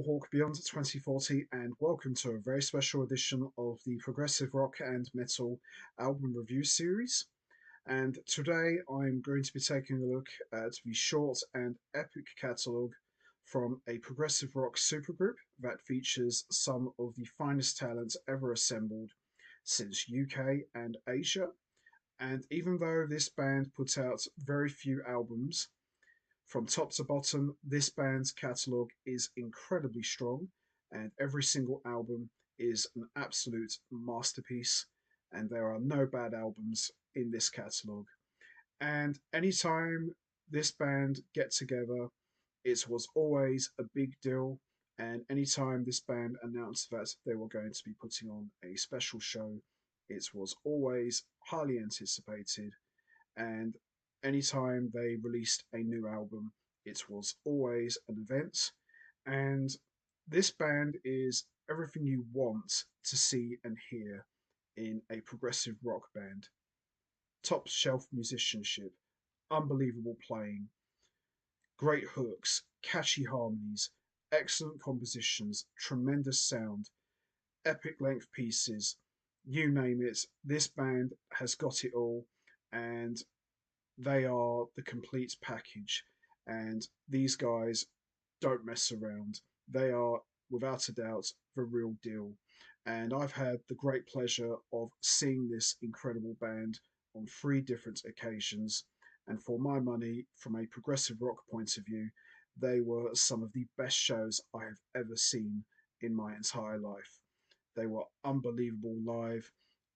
Hawk Beyond 2040, and welcome to a very special edition of the Progressive Rock and Metal album review series. And today I'm going to be taking a look at the short and epic catalogue from a progressive rock supergroup that features some of the finest talent ever assembled since UK and Asia. And even though this band put out very few albums, from top to bottom, this band's catalogue is incredibly strong, and every single album is an absolute masterpiece, and there are no bad albums in this catalogue. And anytime this band get together, it was always a big deal. And anytime this band announced that they were going to be putting on a special show, it was always highly anticipated, and anytime they released a new album, it was always an event. And this band is everything you want to see and hear in a progressive rock band. Top shelf musicianship, unbelievable playing, great hooks, catchy harmonies, excellent compositions, tremendous sound, epic length pieces, you name it. This band has got it all, and they are the complete package. And these guys don't mess around. They are, without a doubt, the real deal. And I've had the great pleasure of seeing this incredible band on three different occasions. And for my money, from a progressive rock point of view, they were some of the best shows I have ever seen in my entire life. They were unbelievable live,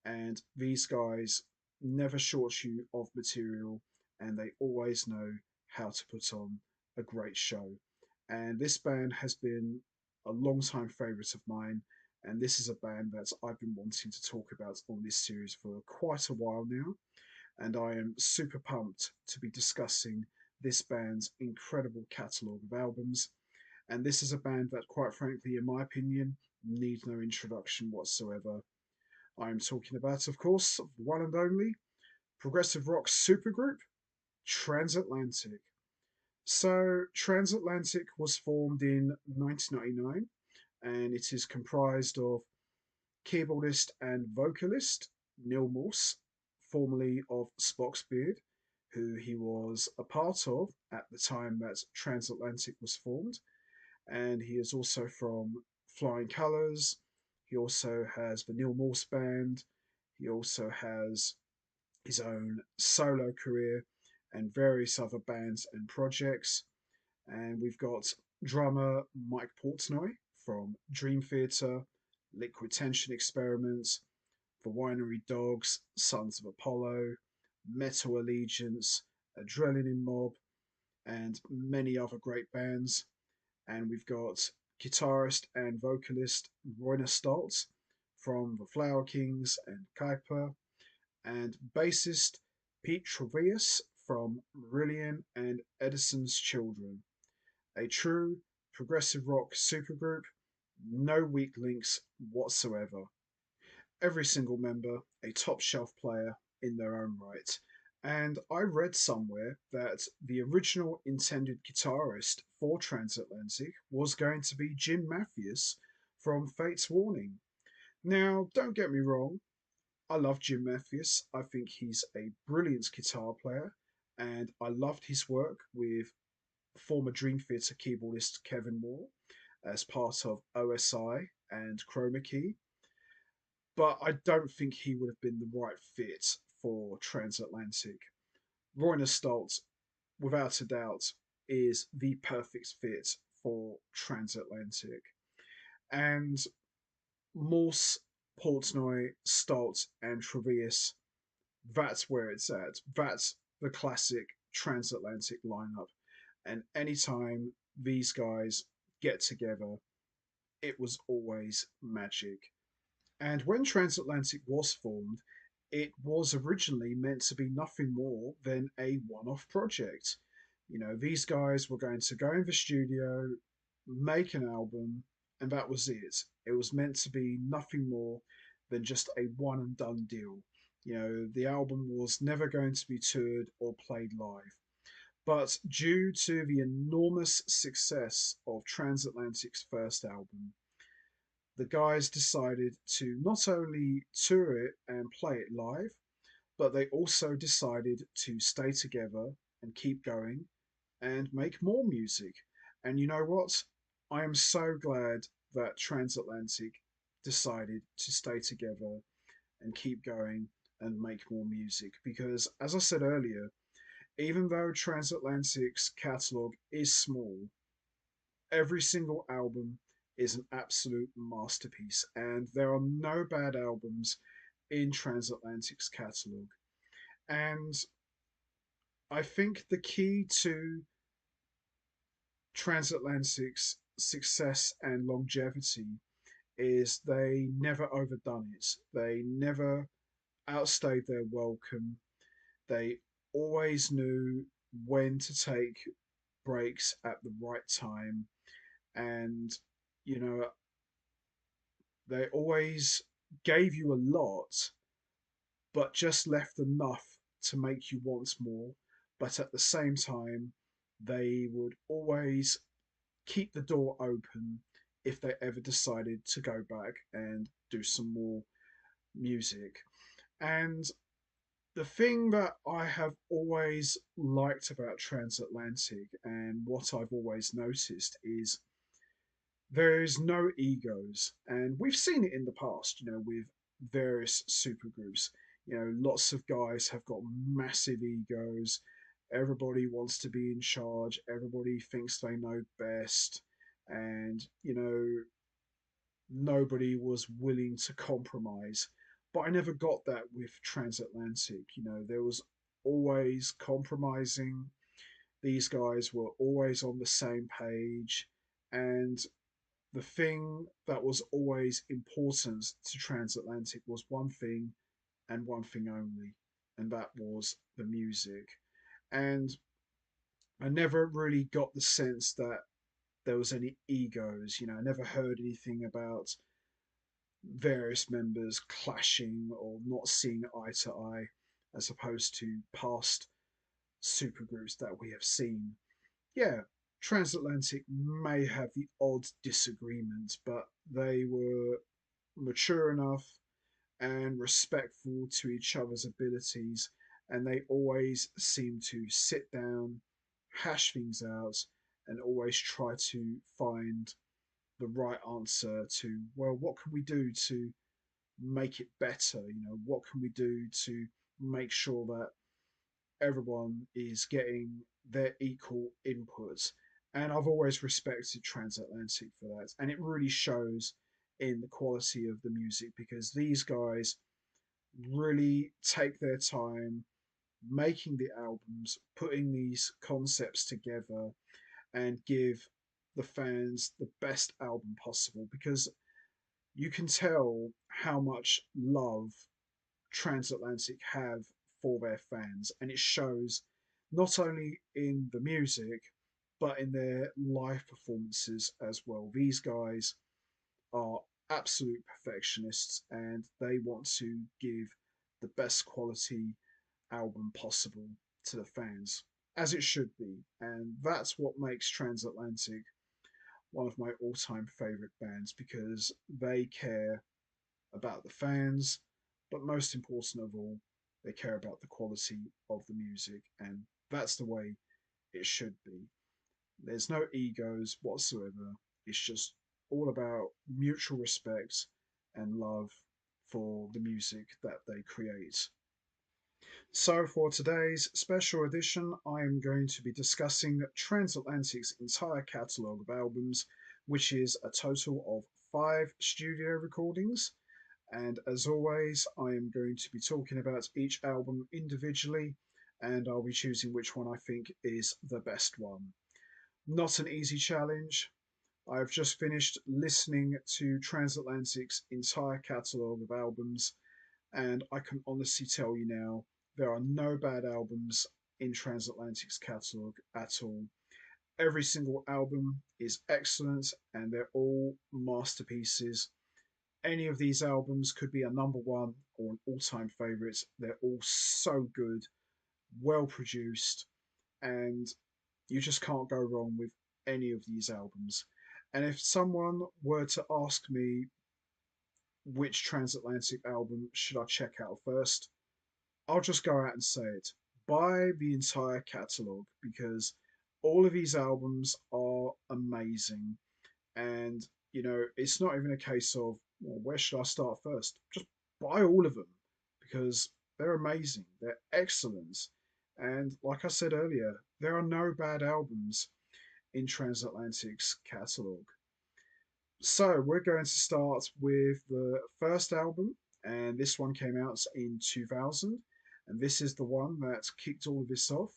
and these guys never short you of material, and they always know how to put on a great show. And this band has been a long time favourite of mine, and this is a band that I've been wanting to talk about on this series for quite a while now. And I am super pumped to be discussing this band's incredible catalogue of albums. And this is a band that, quite frankly, in my opinion, needs no introduction whatsoever. I am talking about, of course, the one and only progressive rock supergroup Transatlantic. So, Transatlantic was formed in 1999, and it is comprised of keyboardist and vocalist Neal Morse, formerly of Spock's Beard, who he was a part of at the time that Transatlantic was formed. And he is also from Flying Colours. He also has the Neal Morse Band. He also has his own solo career and various other bands and projects. And we've got drummer Mike Portnoy from Dream Theater, Liquid Tension Experiments, the Winery Dogs, Sons of Apollo, Metal Allegiance, Adrenaline Mob, and many other great bands. And we've got guitarist and vocalist Roine Stolt from the Flower Kings and Kaipa, and bassist Pete Trewavas from Marillion and Edison's Children. A true progressive rock supergroup, no weak links whatsoever. Every single member a top shelf player in their own right. And I read somewhere that the original intended guitarist for Transatlantic was going to be Jim Matheos from Fate's Warning. Now, don't get me wrong, I love Jim Matheos. I think he's a brilliant guitar player, and I loved his work with former Dream Theater keyboardist Kevin Moore as part of OSI and Chroma Key. But I don't think he would have been the right fit for Transatlantic. Roine Stolt, without a doubt, is the perfect fit for Transatlantic. And Morse, Portnoy, Stolt, and Trewavas, that's where it's at. That's the classic Transatlantic lineup. And anytime these guys get together, it was always magic. And when Transatlantic was formed, it was originally meant to be nothing more than a one off project. You know, these guys were going to go in the studio, make an album, and that was it. It was meant to be nothing more than just a one and done deal. You know, the album was never going to be toured or played live. But due to the enormous success of Transatlantic's first album, the guys decided to not only tour it and play it live, but they also decided to stay together and keep going and make more music. And you know what? I am so glad that Transatlantic decided to stay together and keep going and make more music because, as I said earlier, even though Transatlantic's catalogue is small, every single album is an absolute masterpiece, and there are no bad albums in Transatlantic's catalogue. And I think the key to Transatlantic's success and longevity is they never overdone it. They never outstayed their welcome. They always knew when to take breaks at the right time. And, you know, they always gave you a lot, but just left enough to make you want more. But at the same time, they would always keep the door open if they ever decided to go back and do some more music. And the thing that I have always liked about Transatlantic and what I've always noticed is there is no egos. And we've seen it in the past, with various supergroups. Lots of guys have got massive egos. Everybody wants to be in charge. Everybody thinks they know best. And, nobody was willing to compromise. But I never got that with Transatlantic. There was always compromising. These guys were always on the same page. And the thing that was always important to Transatlantic was one thing and one thing only, and that was the music. And I never really got the sense that there was any egos. I never heard anything about various members clashing or not seeing eye to eye, as opposed to past supergroups that we have seen. Yeah, Transatlantic may have the odd disagreement, but they were mature enough and respectful to each other's abilities, and they always seem to sit down, hash things out, and always try to find the right answer to, well, what can we do to make it better? What can we do to make sure that everyone is getting their equal inputs? And I've always respected Transatlantic for that. And it really shows in the quality of the music because these guys really take their time making the albums, putting these concepts together, and give the fans the best album possible because you can tell how much love Transatlantic have for their fans, and it shows not only in the music but in their live performances as well. These guys are absolute perfectionists and they want to give the best quality album possible to the fans, as it should be. And that's what makes Transatlantic one of my all time favourite bands because they care about the fans, but most important of all, they care about the quality of the music, and that's the way it should be. There's no egos whatsoever. It's just all about mutual respect and love for the music that they create. So, for today's special edition, I am going to be discussing Transatlantic's entire catalogue of albums, which is a total of 5 studio recordings. And as always, I am going to be talking about each album individually, and I'll be choosing which one I think is the best one. Not an easy challenge. I've just finished listening to Transatlantic's entire catalogue of albums, and I can honestly tell you now, there are no bad albums in Transatlantic's catalogue at all. Every single album is excellent, and they're all masterpieces. Any of these albums could be a number one or an all time favourite. They're all so good, well produced, and you just can't go wrong with any of these albums. And if someone were to ask me which Transatlantic album should I check out first, I'll just go out and say it. Buy the entire catalogue because all of these albums are amazing. And, it's not even a case of, well, where should I start first? Just buy all of them because they're amazing. They're excellent. And like I said earlier, there are no bad albums in Transatlantic's catalogue. So we're going to start with the first album, and this one came out in 2000, and this is the one that kicked all of this off,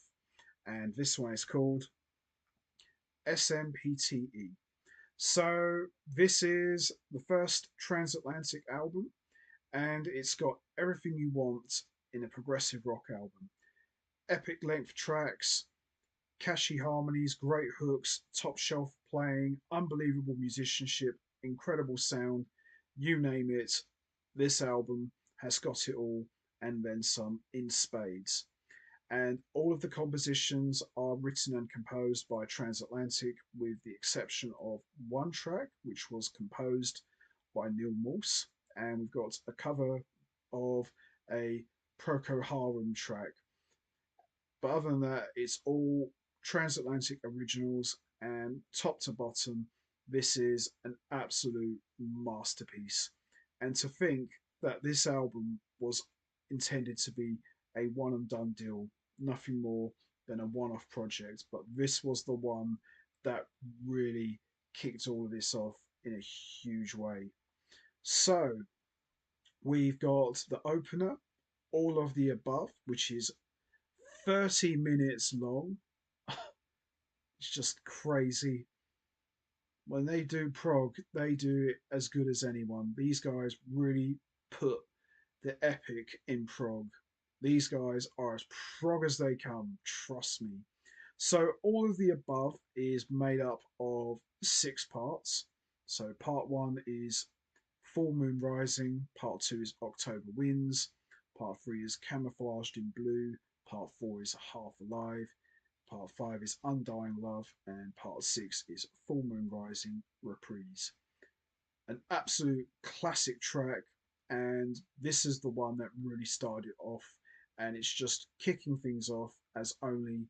and this one is called SMPTE. So this is the first Transatlantic album, and it's got everything you want in a progressive rock album. Epic length tracks, catchy harmonies, great hooks, top shelf playing, unbelievable musicianship, incredible sound, you name it. This album has got it all and then some in spades. And all of the compositions are written and composed by Transatlantic, with the exception of one track, which was composed by Neal Morse. And we've got a cover of a Procol Harum track, but other than that, it's all Transatlantic originals, and top to bottom, this is an absolute masterpiece. And to think that this album was intended to be a one and done deal, nothing more than a one off project, but this was the one that really kicked all of this off in a huge way. So, we've got the opener, All of the Above, which is 30 minutes long. It's just crazy. When they do prog, they do it as good as anyone. These guys really put the epic in prog. These guys are as prog as they come, trust me. So, all of the above is made up of 6 parts. So, part one is Full Moon Rising, part two is October Winds, part three is Camouflaged in Blue, part four is Half Alive, part five is Undying Love, and part six is Full Moon Rising Reprise. An absolute classic track, and this is the one that really started off, and it's just kicking things off as only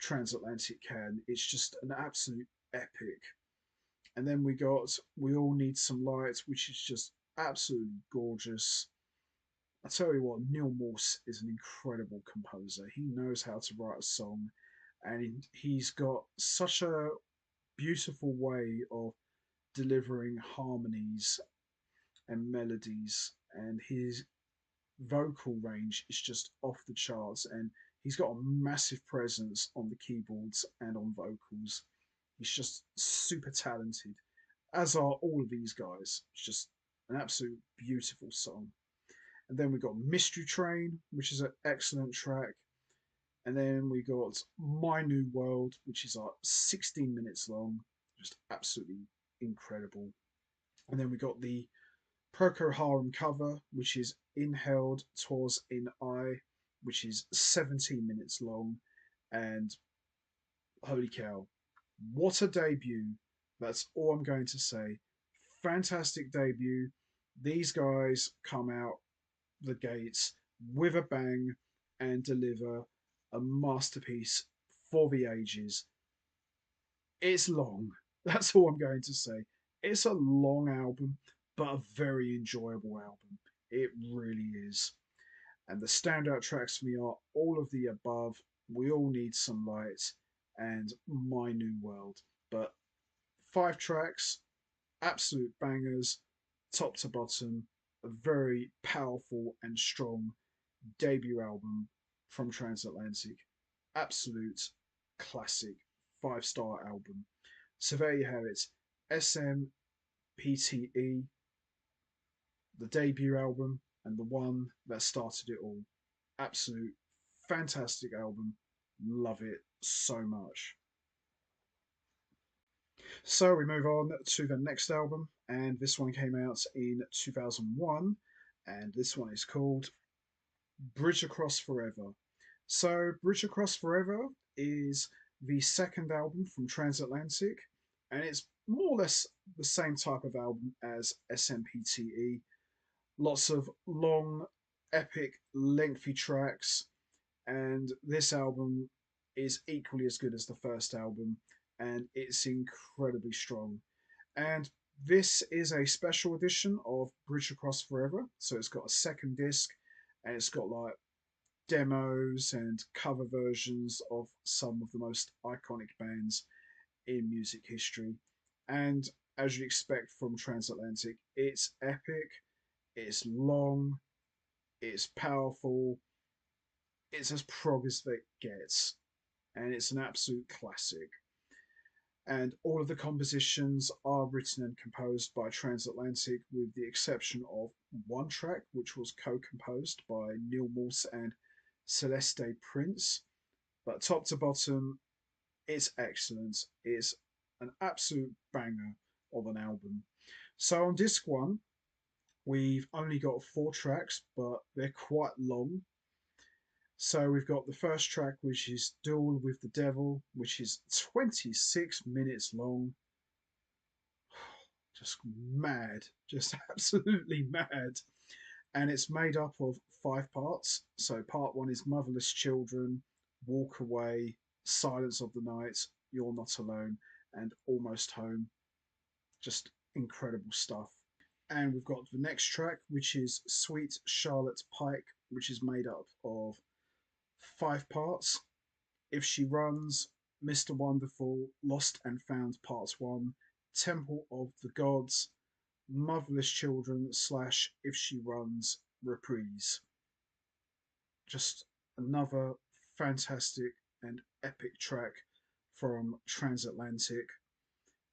Transatlantic can. It's just an absolute epic. And then we got We All Need Some Light, which is just absolutely gorgeous. I tell you what, Neal Morse is an incredible composer. He knows how to write a song, and he's got such a beautiful way of delivering harmonies and melodies, and his vocal range is just off the charts. And he's got a massive presence on the keyboards and on vocals. He's just super talented, as are all of these guys. It's just an absolute beautiful song. And then we got Mystery Train, which is an excellent track. And then we got My New World, which is like 16 minutes long, just absolutely incredible. And then we got the Procol Harum cover, which is Inhaled Tours in I, which is 17 minutes long. And holy cow, what a debut! That's all I'm going to say. Fantastic debut. These guys come out the gates with a bang and deliver a masterpiece for the ages. It's long. That's all I'm going to say. It's a long album, but a very enjoyable album. It really is. And the standout tracks for me are All of the Above, We All Need Some Light, and My New World. But 5 tracks, absolute bangers, top to bottom, a very powerful and strong debut album from Transatlantic. Absolute classic 5-star album. So there you have it. SMPTE, the debut album, and the one that started it all. Absolute fantastic album. Love it so much. So we move on to the next album, and this one came out in 2001, and this one is called Bridge Across Forever. So, Bridge Across Forever is the second album from Transatlantic, and it's more or less the same type of album as SMPTE. Lots of long, epic, lengthy tracks, and this album is equally as good as the first album, and it's incredibly strong. And this is a special edition of Bridge Across Forever, so it's got a second disc, and it's got like demos and cover versions of some of the most iconic bands in music history. And as you expect from Transatlantic, it's epic, it's long, it's powerful, it's as prog as it gets, and it's an absolute classic. And all of the compositions are written and composed by Transatlantic, with the exception of one track, which was co composed by Neal Morse and Celeste Prince. But top to bottom, it's excellent. It's an absolute banger of an album. So on disc one, we've only got four tracks, but they're quite long. So we've got the first track, which is Duel with the Devil, which is 26 minutes long. Just mad, just absolutely mad. And it's made up of five parts. So part one is Motherless Children, Walk Away, Silence of the Night, You're Not Alone, and Almost Home. Just incredible stuff. And we've got the next track, which is Sweet Charlotte Pike, which is made up of five parts. If She Runs, Mr. Wonderful, Lost and Found Part 1, Temple of the Gods, Motherless Children slash If She Runs reprise. Just another fantastic and epic track from Transatlantic.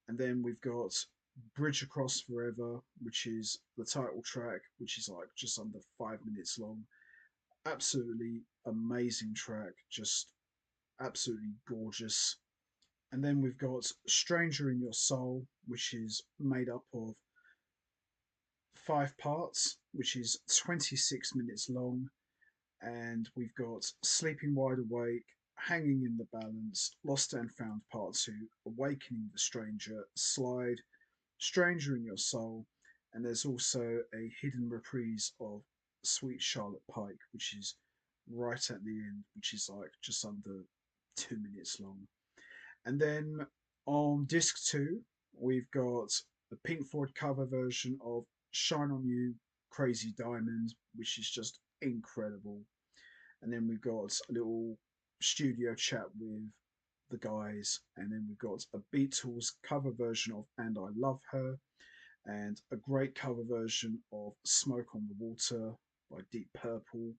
And then we've got Bridge Across Forever, which is the title track, which is like just under 5 minutes long. Absolutely amazing track, just absolutely gorgeous. And then we've got Stranger in Your Soul, which is made up of five parts, which is 26 minutes long. And we've got Sleeping Wide Awake, Hanging in the Balance, Lost and Found Part 2, Awakening the Stranger, Slide, Stranger in Your Soul, and there's also a hidden reprise of Sweet Charlotte Pike, which is right at the end, which is like just under 2 minutes long. And then on disc two, we've got the Pink Floyd cover version of Shine On You, Crazy Diamond, which is just incredible. And then we've got a little studio chat with the guys. And then we've got a Beatles cover version of And I Love Her, and a great cover version of Smoke on the Water by Deep Purple.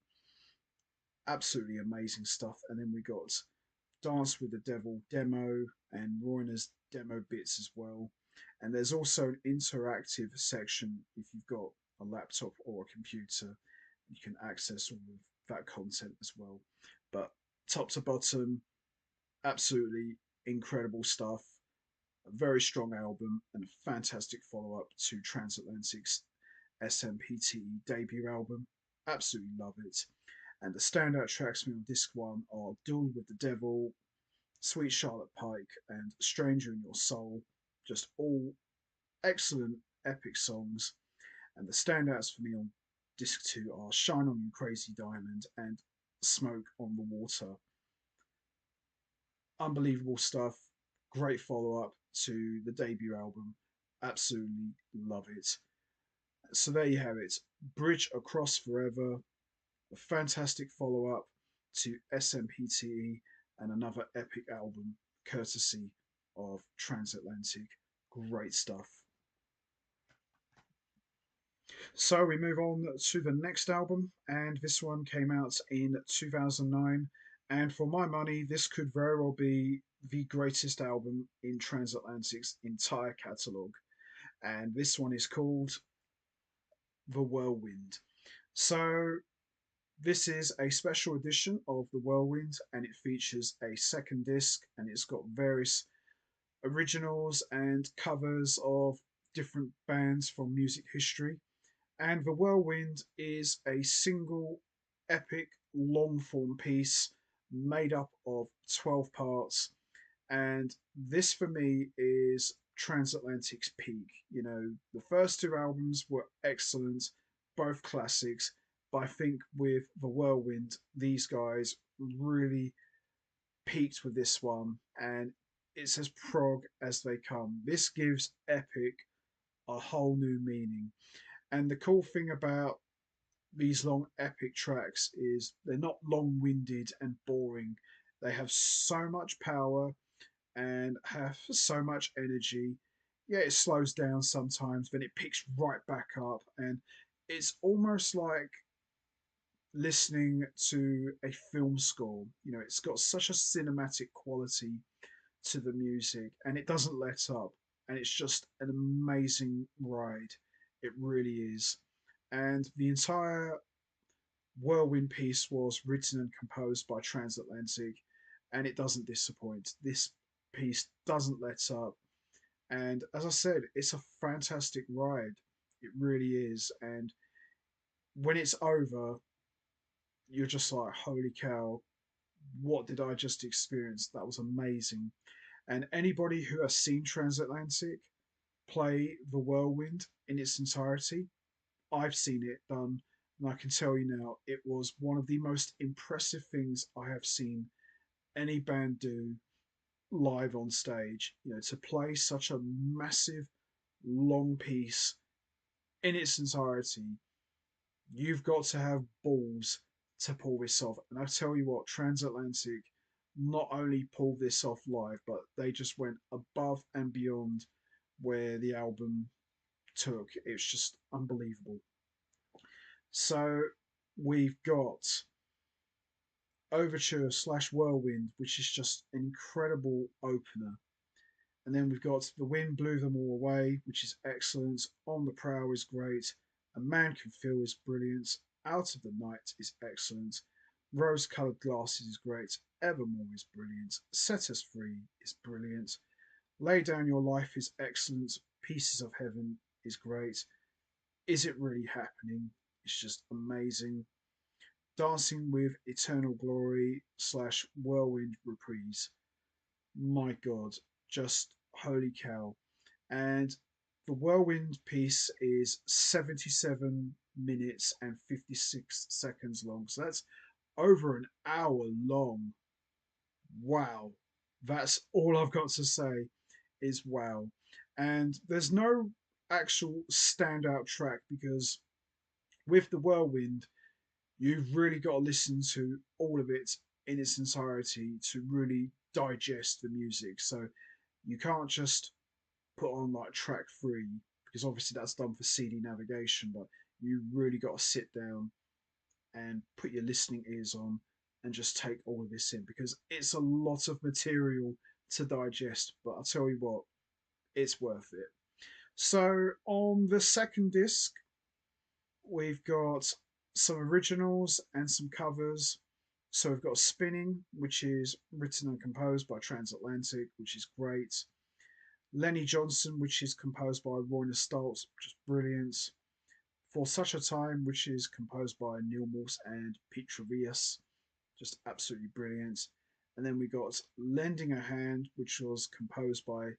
Absolutely amazing stuff. And then we got Dance with the Devil demo and Roine's demo bits as well. And there's also an interactive section if you've got a laptop or a computer. You can access all of that content as well. But top to bottom, absolutely incredible stuff. A very strong album and a fantastic follow up to Transatlantic's SMPTE debut album. Absolutely love it. And the standout tracks from on disc one are Duel with the Devil, Sweet Charlotte Pike, and Stranger in Your Soul. Just all excellent, epic songs. And the standouts for me on disc two are Shine On You Crazy Diamond and Smoke on the Water. Unbelievable stuff. Great follow up to the debut album. Absolutely love it. So there you have it. Bridge Across Forever, a fantastic follow up to SMPTE, and another epic album courtesy of Transatlantic. Great stuff. So we move on to the next album, and this one came out in 2009. And for my money, this could very well be the greatest album in Transatlantic's entire catalogue. And this one is called The Whirlwind. So this is a special edition of The Whirlwind, and it features a second disc, and it's got various originals and covers of different bands from music history. And The Whirlwind is a single epic long form piece made up of 12 parts. And this for me is Transatlantic's peak. You know, the first two albums were excellent, both classics. But I think with The Whirlwind, these guys really peaked with this one, and it's as prog as they come. This gives Epic a whole new meaning. And the cool thing about these long epic tracks is they're not long winded and boring. They have so much power and have so much energy. Yeah, it slows down sometimes, then it picks right back up, and it's almost like listening to a film score. You know, it's got such a cinematic quality to the music, and it doesn't let up, and it's just an amazing ride. It really is. And the entire Whirlwind piece was written and composed by Transatlantic, and it doesn't disappoint. This piece doesn't let up, and as I said, it's a fantastic ride. It really is. And when it's over, you're just like, holy cow, what did I just experience? That was amazing. And anybody who has seen Transatlantic play the Whirlwind in its entirety, I've seen it done, and I can tell you now, it was one of the most impressive things I have seen any band do live on stage. You know, to play such a massive, long piece in its entirety, you've got to have balls to pull this off. And I tell you what, Transatlantic not only pulled this off live, but they just went above and beyond where the album took. It's just unbelievable. So we've got Overture slash Whirlwind, which is just an incredible opener. And then we've got The Wind Blew Them All Away, which is excellent. On the Prowl is great. A Man Can Feel is brilliant. Out of the Night is excellent. Rose Coloured Glasses is great. Evermore is brilliant. Set Us Free is brilliant. Lay Down Your Life is excellent. Pieces of Heaven is great. Is It Really Happening? It's just amazing. Dancing with Eternal Glory slash Whirlwind Reprise. My God, just holy cow. And the Whirlwind piece is 77 minutes and 56 seconds long. So that's over an hour long. Wow. That's all I've got to say is wow. And there's no actual standout track because with the Whirlwind, you've really got to listen to all of it in its entirety to really digest the music. So you can't just put on like track three because obviously that's done for CD navigation, but you really got to sit down and put your listening ears on and just take all of this in because it's a lot of material to digest. But I'll tell you what, it's worth it. So on the second disc, we've got some originals and some covers. So we've got Spinning, which is written and composed by Transatlantic, which is great. Lenny Johnson, which is composed by Roine Stolt, which is brilliant. For Such a Time, which is composed by Neal Morse and Pete Trewavas, just absolutely brilliant. And then we got Lending a Hand, which was composed by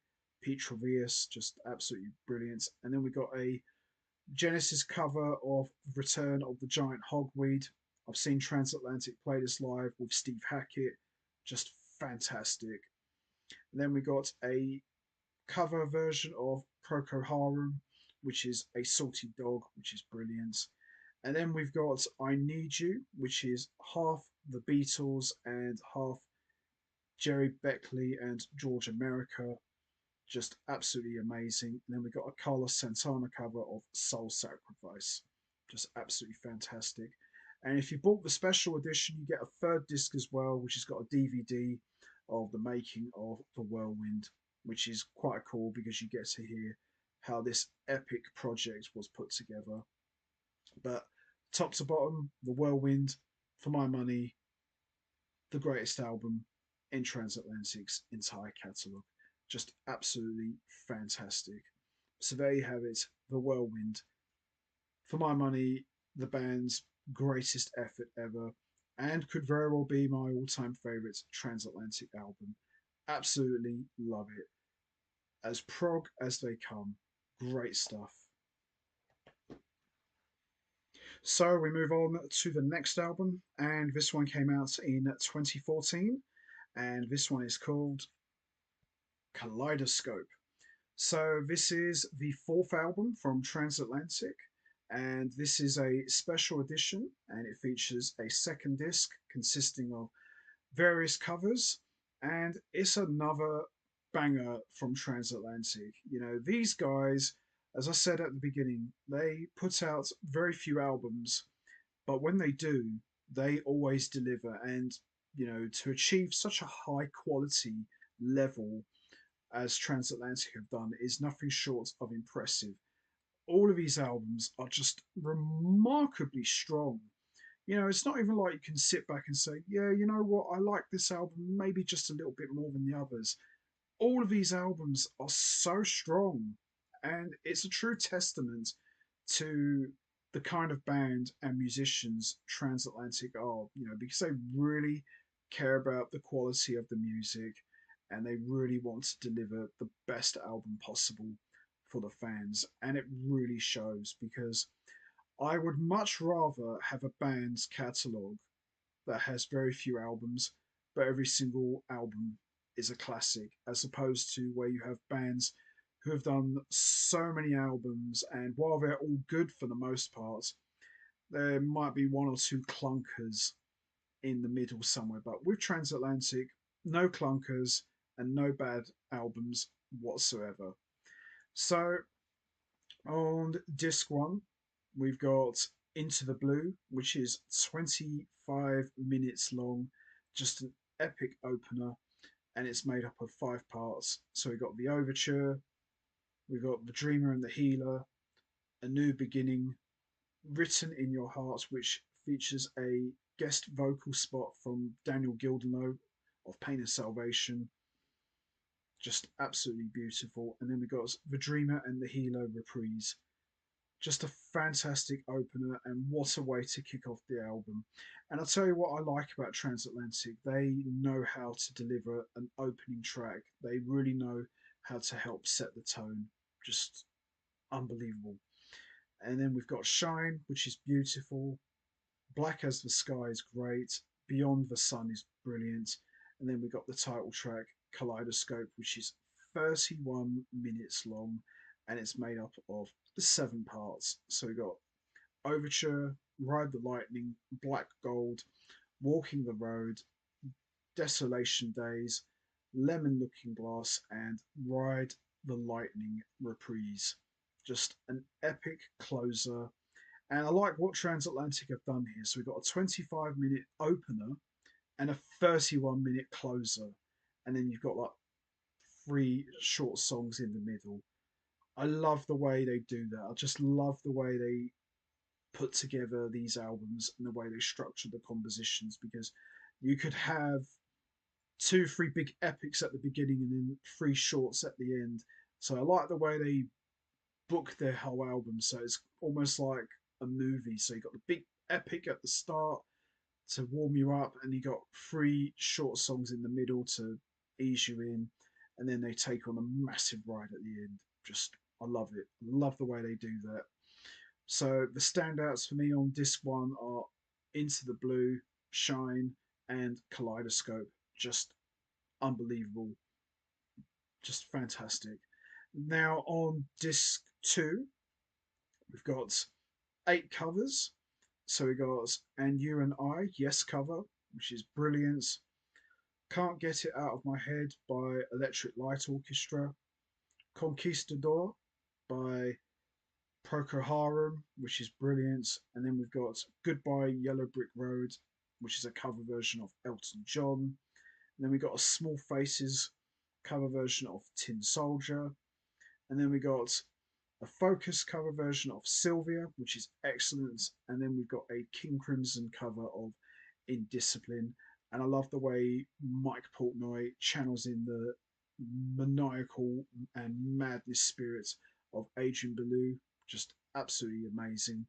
Pete Trewavas, just absolutely brilliant. And then we got a Genesis cover of Return of the Giant Hogweed. I've seen Transatlantic play this live with Steve Hackett, just fantastic. And then we got a cover version of Procol Harum, which is a Salty Dog, which is brilliant. And then we've got I Need You, which is half the Beatles and half Jerry Beckley and George America. Just absolutely amazing. And then we got a Carlos Santana cover of Soul Sacrifice. Just absolutely fantastic. And if you bought the special edition, you get a third disc as well, which has got a DVD of the making of The Whirlwind, which is quite cool because you get to hear how this epic project was put together. But top to bottom, The Whirlwind, for my money, the greatest album in Transatlantic's entire catalogue. Just absolutely fantastic. So there you have it, The Whirlwind. For my money, the band's greatest effort ever. and could very well be my all-time favorite Transatlantic album. Absolutely love it. As prog as they come. Great stuff. So we move on to the next album, and this one came out in 2014, and this one is called Kaleidoscope. So this is the fourth album from Transatlantic, and this is a special edition, and it features a second disc consisting of various covers, and it's another banger from Transatlantic. You know, these guys, as I said at the beginning, they put out very few albums, but when they do, they always deliver. And, you know, to achieve such a high quality level as Transatlantic have done is nothing short of impressive. All of these albums are just remarkably strong. You know, it's not even like you can sit back and say, yeah, you know what, I like this album maybe just a little bit more than the others. All of these albums are so strong, and it's a true testament to the kind of band and musicians Transatlantic are, you know, because they really care about the quality of the music and they really want to deliver the best album possible for the fans. And it really shows because I would much rather have a band's catalogue that has very few albums, but every single album is a classic, as opposed to where you have bands who have done so many albums, and while they're all good for the most part, there might be one or two clunkers in the middle somewhere. But with Transatlantic, no clunkers and no bad albums whatsoever. So on disc one, we've got Into the Blue, which is 25 minutes long, just an epic opener, and it's made up of five parts. So we've got the overture, we've got the Dreamer and the Healer, A New Beginning, Written in Your Heart, which features a guest vocal spot from Daniel Gildernow of Pain and Salvation. Just absolutely beautiful. And then we got The Dreamer and the Healer reprise. Just a fantastic opener, and what a way to kick off the album. And I'll tell you what I like about Transatlantic. They know how to deliver an opening track. They really know how to help set the tone. Just unbelievable. And then we've got Shine, which is beautiful. Black as the Sky is great. Beyond the Sun is brilliant. And then we've got the title track, Kaleidoscope, which is 31 minutes long, and it's made up of the seven parts. So we've got Overture, Ride the Lightning, Black Gold, Walking the Road, Desolation Days, Lemon Looking Glass, and Ride the Lightning reprise. Just an epic closer. And I like what Transatlantic have done here. So we've got a 25-minute opener and a 31-minute closer. And then you've got like three short songs in the middle. I love the way they do that. I just love the way they put together these albums and the way they structure the compositions, because you could have two, three big epics at the beginning and then three shorts at the end. So I like the way they book their whole album. So it's almost like a movie. So you got the big epic at the start to warm you up, and you got three short songs in the middle to ease you in, and then they take on a massive ride at the end. Just I love it. Love the way they do that. So the standouts for me on disc one are Into the Blue, Shine, and Kaleidoscope. Just unbelievable. Just fantastic. Now on disc two, we've got eight covers. So we got And You and I, Yes cover, which is brilliant. Can't Get It Out of My Head by Electric Light Orchestra. Conquistador by Procol Harum, which is brilliant. And then we've got Goodbye Yellow Brick Road, which is a cover version of Elton John. And then we got a Small Faces cover version of Tin Soldier. And then we got a Focus cover version of Sylvia, which is excellent. And then we've got a King Crimson cover of Indiscipline. And I love the way Mike Portnoy channels in the maniacal and madness spirits of Adrian Belew. Just absolutely amazing.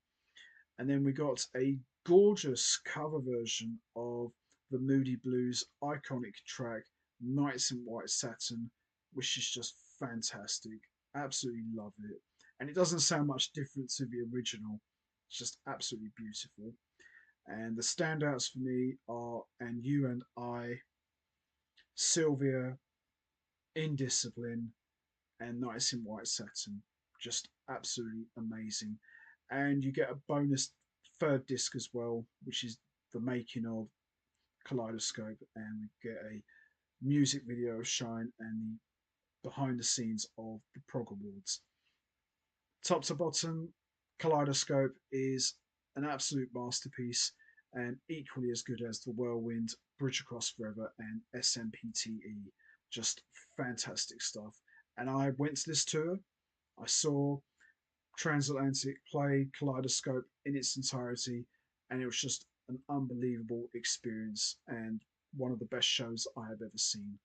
And then we got a gorgeous cover version of the Moody Blues iconic track Nights in White Satin, which is just fantastic. Absolutely love it. And it doesn't sound much different to the original. It's just absolutely beautiful. And the standouts for me are And You and I, Sylvia, Indiscipline, and Nights in White Satin. Just absolutely amazing. And you get a bonus third disc as well, which is the making of Kaleidoscope, and we get a music video of Shine and the behind the scenes of the Prog Awards. Top to bottom, Kaleidoscope is an absolute masterpiece and equally as good as The Whirlwind, Bridge Across Forever, and SMPTE. Just fantastic stuff. And I went to this tour. I saw Transatlantic play Kaleidoscope in its entirety, and it was just an unbelievable experience and one of the best shows I have ever seen.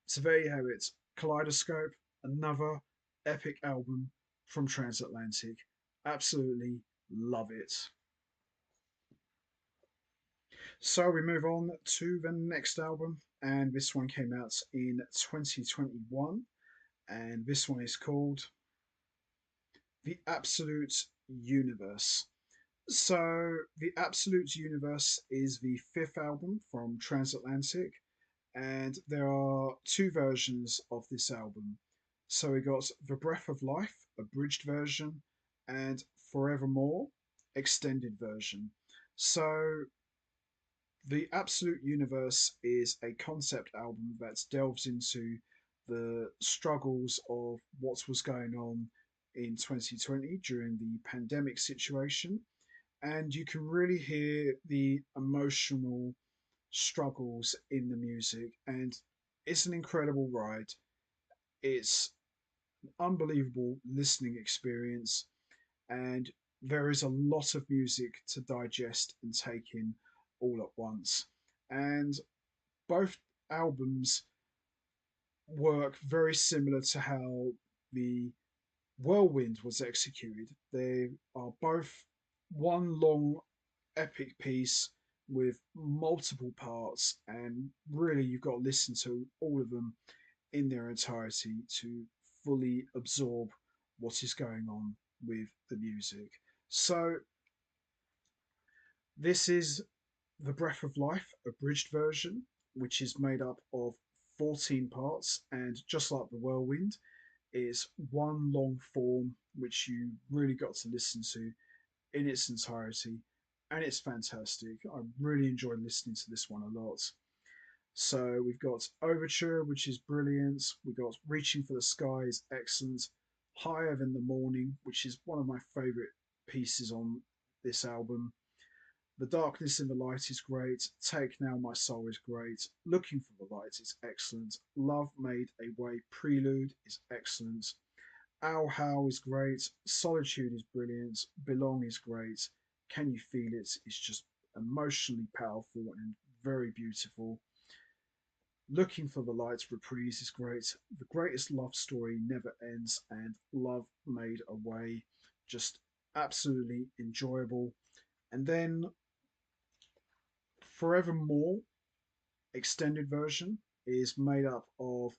So there you have it, Kaleidoscope, another epic album from Transatlantic. Absolutely love it. So we move on to the next album, and this one came out in 2021, and this one is called The Absolute Universe. So, The Absolute Universe is the fifth album from Transatlantic, and there are two versions of this album. So, we got The Breath of Life, abridged version, and Forevermore, extended version. So, The Absolute Universe is a concept album that delves into the struggles of what was going on in 2020 during the pandemic situation, and you can really hear the emotional struggles in the music, and it's an incredible ride. It's an unbelievable listening experience, and there is a lot of music to digest and take in all at once. And both albums work very similar to how the Whirlwind was executed. They are both one long epic piece with multiple parts, and really you've got to listen to all of them in their entirety to fully absorb what is going on with the music. So this is The Breath of Life abridged version, which is made up of 14 parts, and just like the Whirlwind, is one long form which you really got to listen to in its entirety, and it's fantastic. I really enjoyed listening to this one a lot. So we've got Overture, which is brilliant. We've got Reaching for the Sky is excellent. Higher Than the Morning, which is one of my favourite pieces on this album. The Darkness in the Light is great. Take Now My Soul is great. Looking for the Light is excellent. Love Made a Way Prelude is excellent. Ow How is great. Solitude is brilliant. Belong is great. Can You Feel It is just emotionally powerful and very beautiful. Looking for the Light Reprise is great. The Greatest Love Story Never Ends, and Love Made a Way, just absolutely enjoyable. And then Forevermore extended version is made up of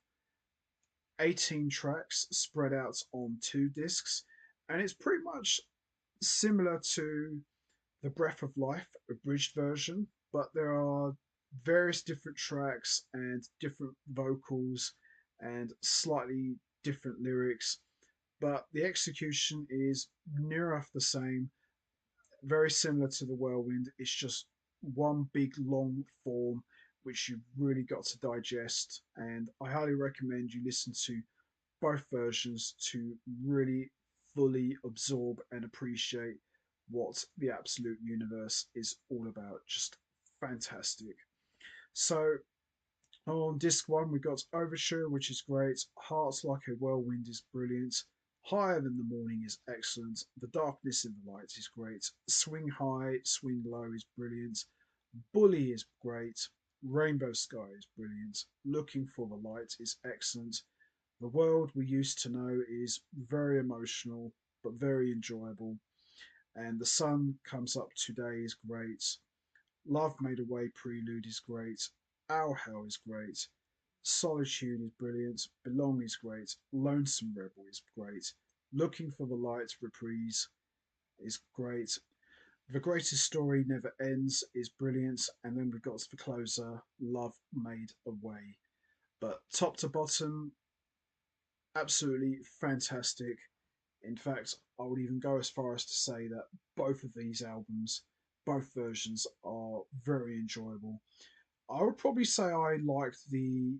18 tracks spread out on two discs, and it's pretty much similar to the Breath of Life abridged version, but there are various different tracks and different vocals and slightly different lyrics, but the execution is near enough the same, very similar to the Whirlwind. It's just one big long form which you've really got to digest, and I highly recommend you listen to both versions to really fully absorb and appreciate what the Absolute Universe is all about. Just fantastic. So on disc one, we got Overture, which is great. Hearts Like a Whirlwind is brilliant. Higher Than the Morning is excellent. The Darkness in the Light is great. Swing High, Swing Low is brilliant. Bully is great. Rainbow Sky is brilliant. Looking for the Light is excellent. The World We Used to Know is very emotional but very enjoyable. And The Sun Comes Up Today is great. Love Made Away Prelude is great. Our Hell is great. Solitude is brilliant. Belong is great. Lonesome Rebel is great. Looking for the Light Reprise is great. The Greatest Story Never Ends is brilliant. And then we've got the closer, Love Made Away. But top to bottom, absolutely fantastic. In fact, I would even go as far as to say that both of these albums, both versions, are very enjoyable. I would probably say I liked the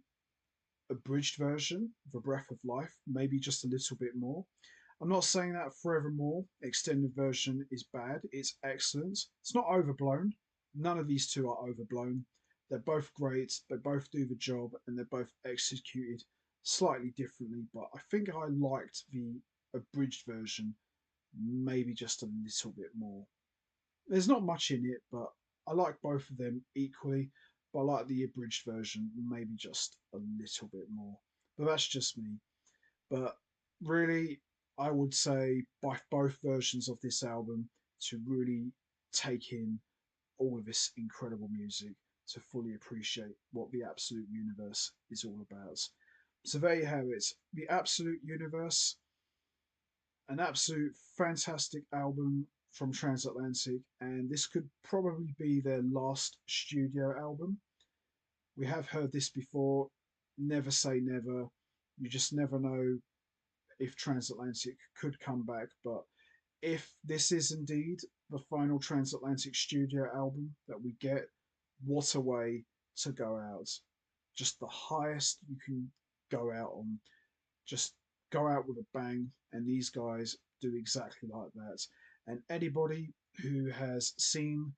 abridged version, The Breath of Life, maybe just a little bit more. I'm not saying that Forevermore extended version is bad. It's excellent. It's not overblown. None of these two are overblown. They're both great. They both do the job, and they're both executed slightly differently. But I think I liked the abridged version maybe just a little bit more. There's not much in it, but I like both of them equally. But I like the abridged version maybe just a little bit more. But that's just me. But really, I would say by both versions of this album to really take in all of this incredible music to fully appreciate what the Absolute Universe is all about. So there you have it. The Absolute Universe, an absolute fantastic album from Transatlantic, and this could probably be their last studio album. We have heard this before. Never say never. You just never know if Transatlantic could come back, but if this is indeed the final Transatlantic studio album that we get, what a way to go out. Just the highest you can go out on. Just go out with a bang, and these guys do exactly like that. And anybody who has seen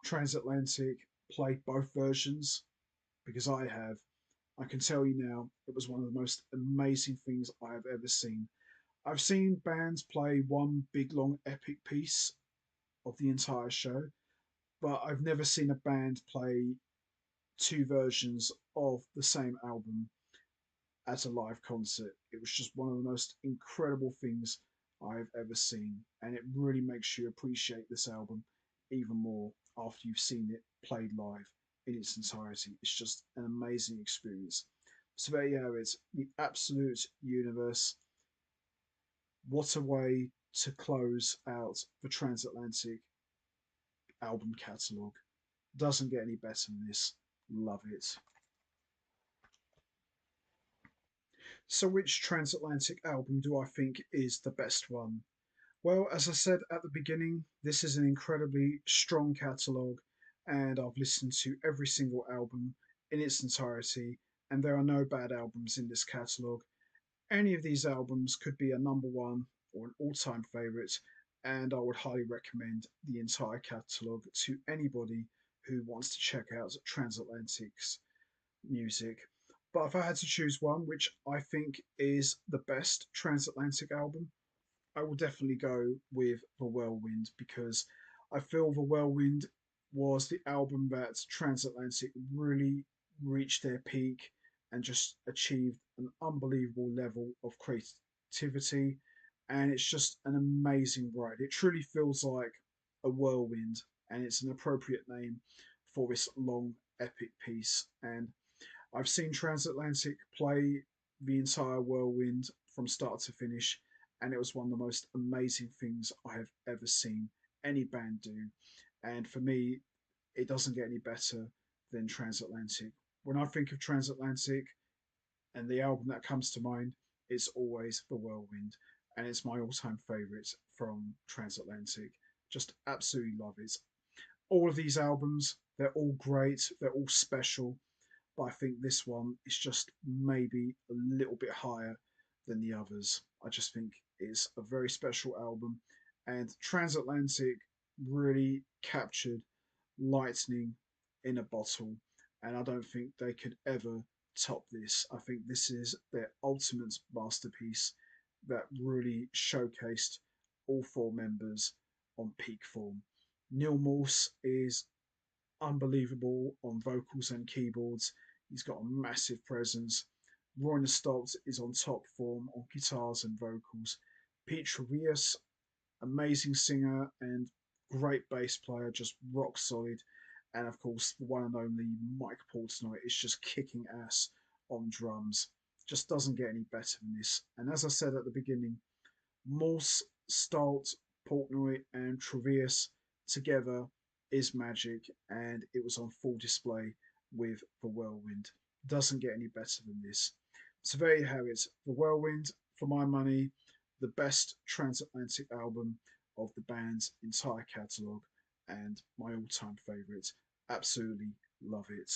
Transatlantic play both versions, because I have, I can tell you now, it was one of the most amazing things I have ever seen. I've seen bands play one big long epic piece of the entire show, but I've never seen a band play two versions of the same album as a live concert. It was just one of the most incredible things I've ever seen, and it really makes you appreciate this album even more after you've seen it played live in its entirety. It's just an amazing experience. So there you have it, the Absolute Universe. What a way to close out the Transatlantic album catalogue. Doesn't get any better than this. Love it. So, which Transatlantic album do I think is the best one? Well, as I said at the beginning, this is an incredibly strong catalogue, and I've listened to every single album in its entirety, and there are no bad albums in this catalogue. Any of these albums could be a number one or an all time favourite, and I would highly recommend the entire catalogue to anybody who wants to check out Transatlantic's music. But if I had to choose one, which I think is the best Transatlantic album, I will definitely go with The Whirlwind because I feel The Whirlwind was the album that Transatlantic really reached their peak and just achieved an unbelievable level of creativity. And it's just an amazing ride. It truly feels like a whirlwind, and it's an appropriate name for this long, epic piece. And I've seen Transatlantic play the entire Whirlwind from start to finish, and it was one of the most amazing things I have ever seen any band do. And for me, it doesn't get any better than Transatlantic. When I think of Transatlantic and the album that comes to mind, it's always The Whirlwind, and it's my all time favourite from Transatlantic. Just absolutely love it. All of these albums, they're all great, they're all special, but I think this one is just maybe a little bit higher than the others. I just think it's a very special album, and Transatlantic really captured lightning in a bottle, and I don't think they could ever top this. I think this is their ultimate masterpiece that really showcased all four members on peak form. Neal Morse is unbelievable on vocals and keyboards. He's got a massive presence. Roine Stolt is on top form on guitars and vocals. Pete Trewavas Amazing singer and great bass player, just rock solid. And of course, the one and only Mike Portnoy is just kicking ass on drums. Just doesn't get any better than this. And as I said at the beginning, Morse, Stolt, Portnoy, and Trewavas together is magic, and it was on full display with The Whirlwind. Doesn't get any better than this. So there you have it. The Whirlwind, for my money, the best transatlantic album of the band's entire catalogue, and my all-time favourite. Absolutely love it.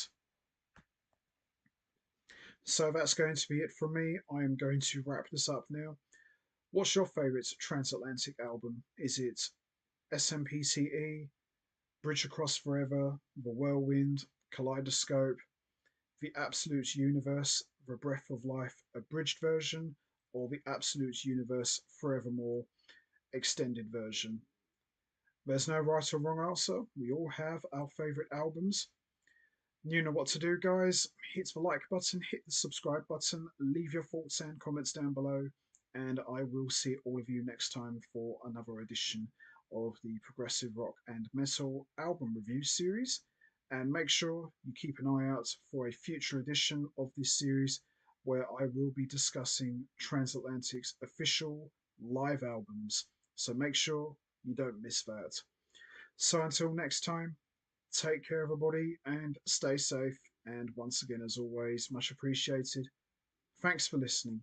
So that's going to be it from me. I am going to wrap this up now. What's your favourite transatlantic album? Is it SMPTE, Bridge Across Forever, The Whirlwind, Kaleidoscope, The Absolute Universe, The Breath of Life abridged version, or The Absolute Universe Forevermore extended version? There's no right or wrong answer. We all have our favourite albums. You know what to do, guys. Hit the like button, hit the subscribe button, leave your thoughts and comments down below, and I will see all of you next time for another edition of the Progressive Rock and Metal album review series. And make sure you keep an eye out for a future edition of this series where I will be discussing Transatlantic's official live albums. So make sure you don't miss that. So until next time, take care, everybody, and stay safe. And once again, as always, much appreciated. Thanks for listening.